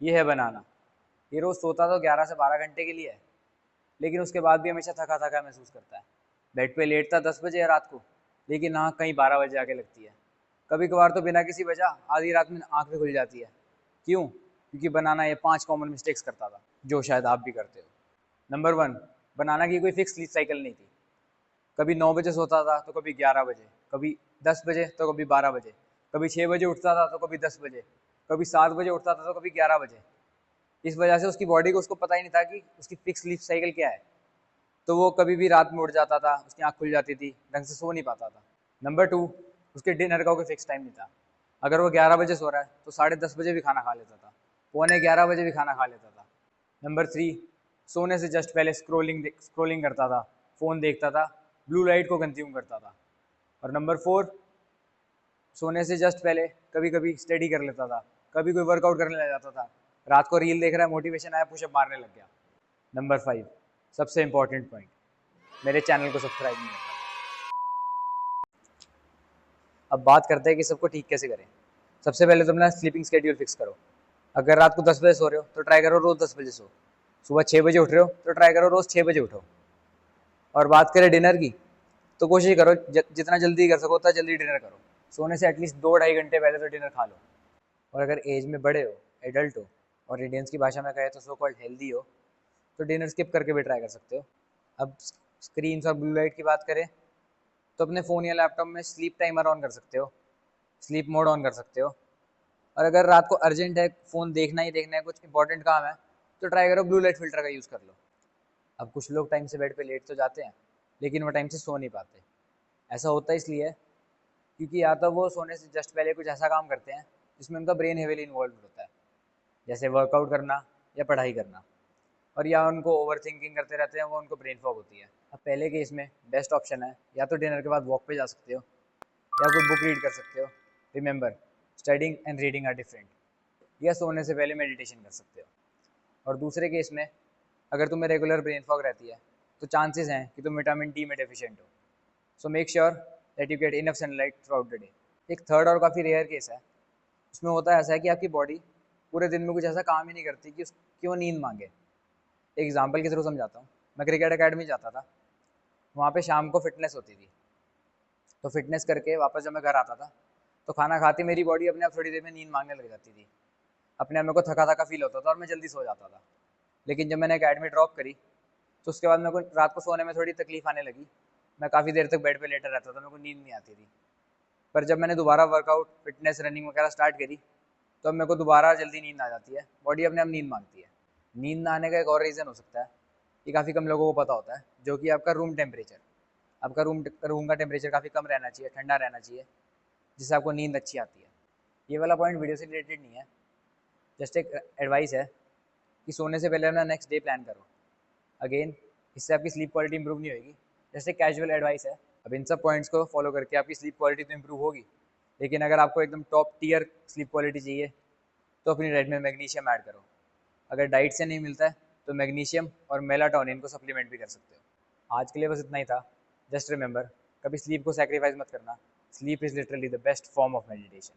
ये है बनाना। ये रोज़ सोता तो 11 से 12 घंटे के लिए है, लेकिन उसके बाद भी हमेशा थका थका महसूस करता है। बेड पे लेटता 10 बजे है रात को, लेकिन आँख कहीं 12 बजे आके लगती है। कभी कभार तो बिना किसी वजह आधी रात में आँख भी खुल जाती है। क्यों? क्योंकि बनाना ये 5 कॉमन मिस्टेक्स करता था, जो शायद आप भी करते हो। नंबर 1, बनाना की कोई फिक्स स्लीप साइकिल नहीं थी। कभी 9 बजे सोता था तो कभी 11 बजे, कभी 10 बजे तो कभी 12 बजे, कभी 6 बजे उठता था तो कभी 10 बजे, कभी 7 बजे उठता था तो कभी 11 बजे। इस वजह से उसकी बॉडी को उसको पता ही नहीं था कि उसकी फिक्स स्लीप साइकिल क्या है। तो वो कभी भी रात में उठ जाता था, उसकी आँख खुल जाती थी, ढंग से सो नहीं पाता था। नंबर 2, उसके डिनर का कोई फिक्स टाइम नहीं था। अगर वो 11 बजे सो रहा है तो 10:30 बजे भी खाना खा लेता था, पौने 11 बजे भी खाना खा लेता था। नंबर 3, सोने से जस्ट पहले स्क्रोलिंग करता था, फ़ोन देखता था, ब्लू लाइट को कंज्यूम करता था। और नंबर 4, सोने से जस्ट पहले कभी कभी स्टडी कर लेता था, कभी कोई वर्कआउट करने लग जाता था। रात को रील देख रहा है, मोटिवेशन आया, पुशअप मारने लग गया। नंबर 5, सबसे इंपॉर्टेंट पॉइंट, मेरे चैनल को सब्सक्राइब नहीं करता। अब बात करते हैं कि सबको ठीक कैसे करें। सबसे पहले तो अपना स्लीपिंग शेड्यूल फिक्स करो। अगर रात को 10 बजे सो रहे हो तो ट्राई करो रोज़ 10 बजे सो। सुबह 6 बजे उठ रहे हो तो ट्राई करो रोज़ 6 बजे उठो। और बात करें डिनर की, तो कोशिश करो जितना जल्दी कर सको उतना जल्दी डिनर करो। सोने से एटलीस्ट 2-2.5 घंटे पहले तो डिनर खा लो। और अगर एज में बड़े हो, एडल्ट हो, और इंडियंस की भाषा में कहे तो सो कॉल्ड हेल्दी हो, तो डिनर स्किप करके भी ट्राई कर सकते हो। अब स्क्रीन और ब्लू लाइट की बात करें, तो अपने फ़ोन या लैपटॉप में स्लीप टाइमर ऑन कर सकते हो, स्लीप मोड ऑन कर सकते हो। और अगर रात को अर्जेंट है, फ़ोन देखना ही देखना है, कुछ इंपॉर्टेंट काम है, तो ट्राई करो ब्लू लाइट फ़िल्टर का यूज़ कर लो। अब कुछ लोग टाइम से बेड पे लेट तो जाते हैं, लेकिन वो टाइम से सो नहीं पाते। ऐसा होता इसलिए है क्योंकि या तो वो सोने से जस्ट पहले कुछ ऐसा काम करते हैं जिसमें उनका ब्रेन हेवीली इन्वॉल्व होता है, जैसे वर्कआउट करना या पढ़ाई करना। और या उनको ओवर थिंकिंग करते रहते हैं, वो उनको ब्रेन फॉग होती है। अब पहले केस में बेस्ट ऑप्शन है या तो डिनर के बाद वॉक पे जा सकते हो, या कोई बुक रीड कर सकते हो। Remember, studying and reading are different. या सोने से पहले मेडिटेशन कर सकते हो। और दूसरे केस में, अगर तुम्हें रेगुलर ब्रेन फॉग रहती है, तो चांसेस हैं कि तुम विटामिन डी में डेफिशिएंट हो। So make sure that you get enough sunlight through out the day. एक थर्ड और काफ़ी रेयर केस है, उसमें होता है ऐसा है कि आपकी बॉडी पूरे दिन में कुछ ऐसा काम ही नहीं करती कि वो नींद मांगे। एक एग्जाम्पल के थ्रू समझाता हूँ। मैं क्रिकेट अकेडमी जाता था, वहाँ पे शाम को फिटनेस होती थी। तो फिटनेस करके वापस जब मैं घर आता था, तो खाना खाते मेरी बॉडी अपने आप थोड़ी देर में नींद मांगने लग जाती थी। अपने आप मेरे को थका थका फील होता था और मैं जल्दी सो जाता था। लेकिन जब मैंने अकेडमी ड्रॉप करी, तो उसके बाद मेरे को रात को सोने में थोड़ी तकलीफ आने लगी। मैं काफ़ी देर तक बेड पे लेटा रहता था, मेरे को नींद नहीं आती थी। पर जब मैंने दोबारा वर्कआउट, फिटनेस, रनिंग वगैरह स्टार्ट करी, तो अब मेरे को दोबारा जल्दी नींद आ जाती है, बॉडी अपने आप नींद मांगती है। नींद ना आने का एक और रीज़न हो सकता है, ये काफ़ी कम लोगों को पता होता है, जो कि आपका रूम टेम्परेचर। आपका रूम का टेम्परेचर काफ़ी कम रहना चाहिए, ठंडा रहना चाहिए, जिससे आपको नींद अच्छी आती है। ये वाला पॉइंट वीडियो से रिलेटेड नहीं है, जस्ट एक एडवाइस है कि सोने से पहले अपना नेक्स्ट डे प्लान करो। अगेन, इससे आपकी स्लीप क्वालिटी इंप्रूव नहीं होगी, जैसे कैजुअल एडवाइस है। अब इन सब पॉइंट्स को फॉलो करके आपकी स्लीप क्वालिटी तो इंप्रूव होगी, लेकिन अगर आपको एकदम टॉप टीयर स्लीप क्वालिटी चाहिए, तो अपनी डाइट में मैग्नीशियम ऐड करो। अगर डाइट से नहीं मिलता है, तो मैग्नीशियम और मेलाटोनिन को सप्लीमेंट भी कर सकते हो। आज के लिए बस इतना ही था। जस्ट रिमेंबर, कभी स्लीप को सेक्रीफाइस मत करना। Sleep is literally the best form of meditation.